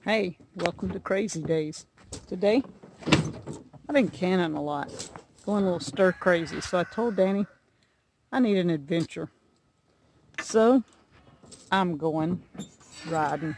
Hey, welcome to Crazy Days. Today, I've been canning a lot, going a little stir crazy. So I told Danny I need an adventure. So I'm going riding.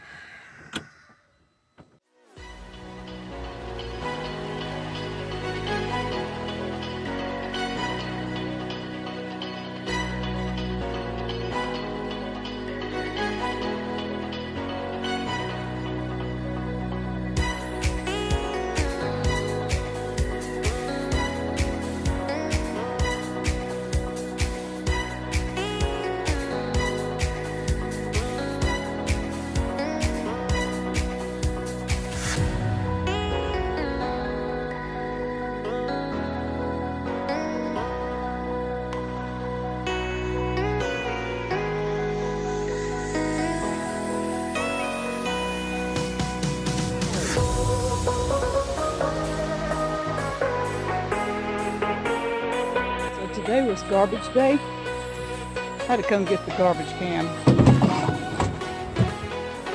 Today was garbage day. I had to come get the garbage can.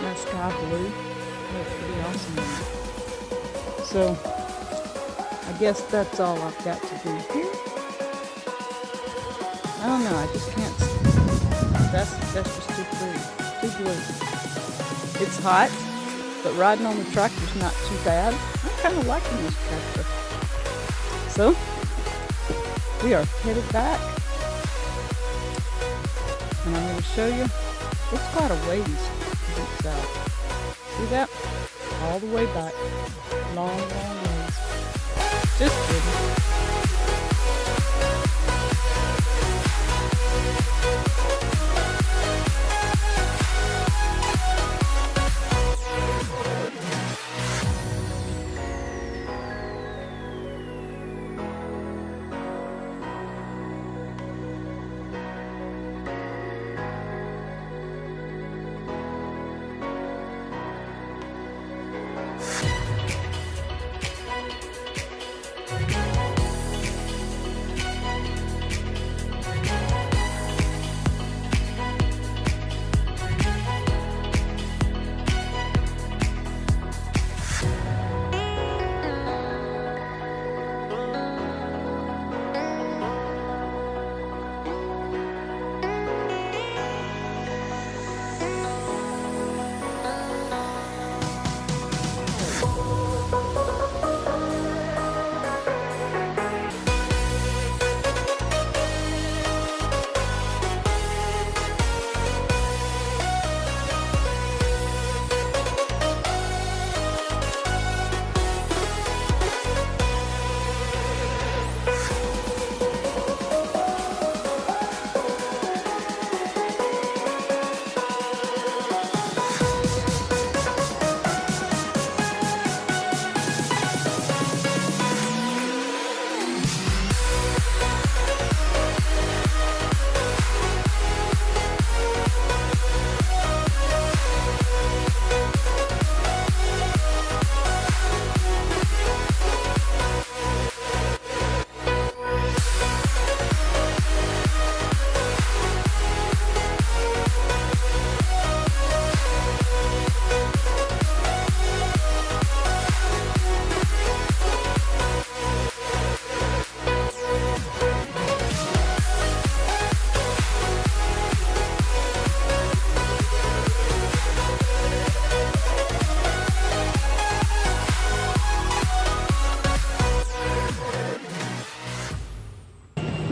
That sky blue. That's pretty awesome. So, I guess that's all I've got to do here. I don't know, I just can't. That's just too pretty. Too blue. It's hot, but riding on the tractor's not too bad. I'm kind of liking this tractor. So, we are headed back, and I'm going to show you, it's quite a ways to Deep South. See that? All the way back. Long, long ways. Just kidding.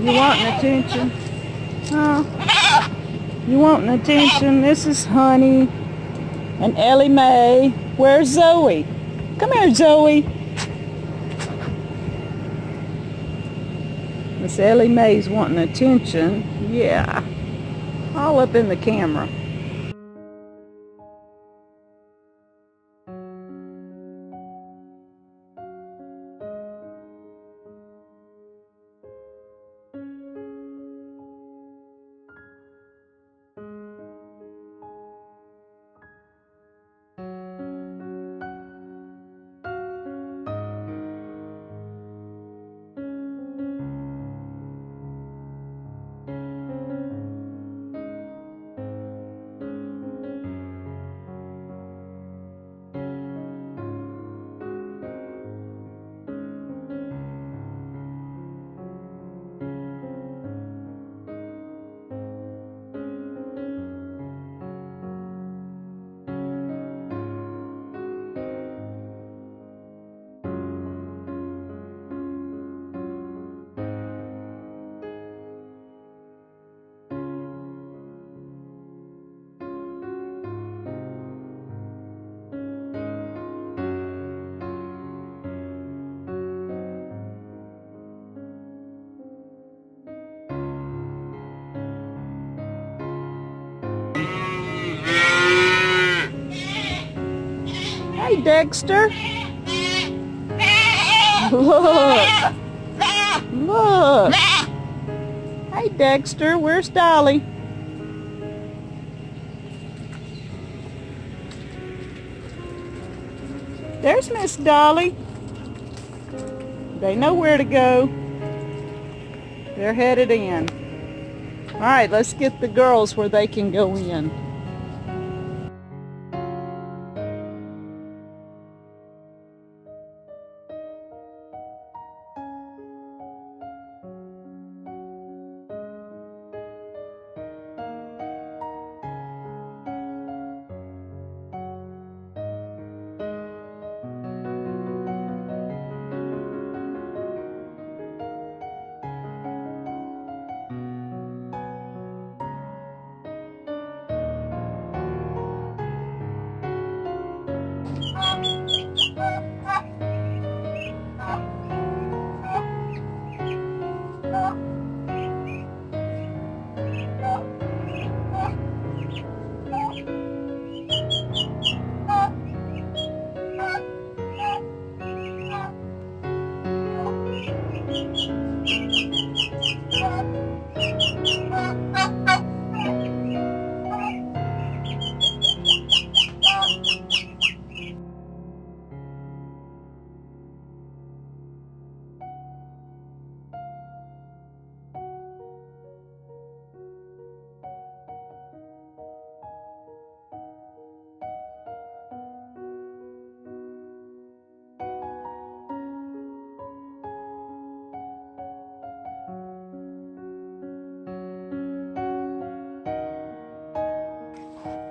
You wanting attention? Oh, you wanting attention? This is Honey and Ellie Mae. Where's Zoe? Come here, Zoe. Miss Ellie Mae's wanting attention. Yeah, all up in the camera. Hi, Dexter. Look. Look. Hey, Dexter. Where's Dolly? There's Miss Dolly. They know where to go. They're headed in. All right, let's get the girls where they can go in.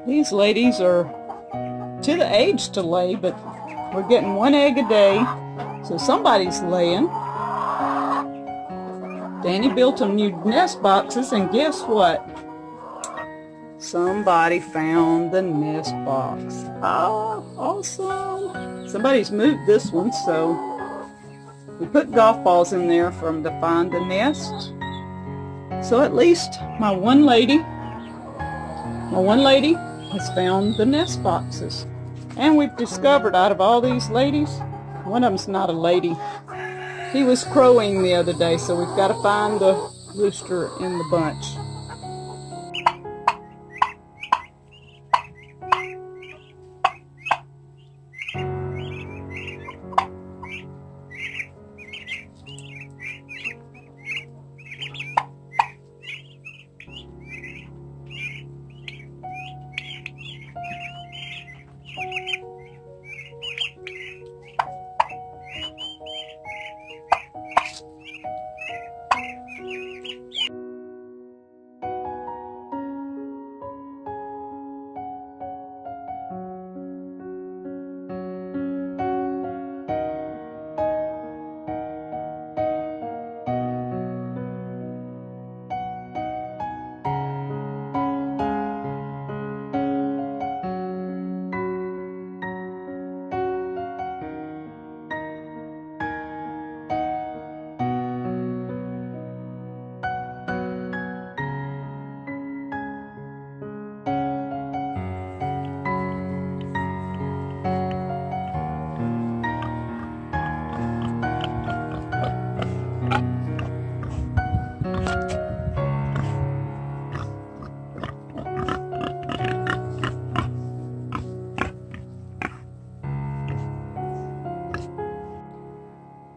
These ladies are to the age to lay, but we're getting 1 egg a day, so somebody's laying. Danny built them new nest boxes, and guess what? Somebody found the nest box. Oh, awesome. Somebody's moved this one, so we put golf balls in there for them to find the nest. So at least my one lady has found the nest boxes. And we've discovered out of all these ladies, one of them's not a lady. He was crowing the other day, so we've got to find the rooster in the bunch.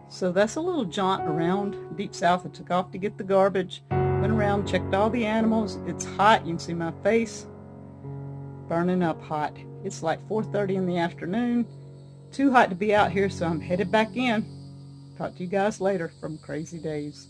So that's a little jaunt around Deep South. I took off to get the garbage, went around, checked all the animals. It's hot. You can see my face burning up hot. It's like 4:30 in the afternoon. Too hot to be out here, so I'm headed back in. Talk to you guys later from Crazy Days.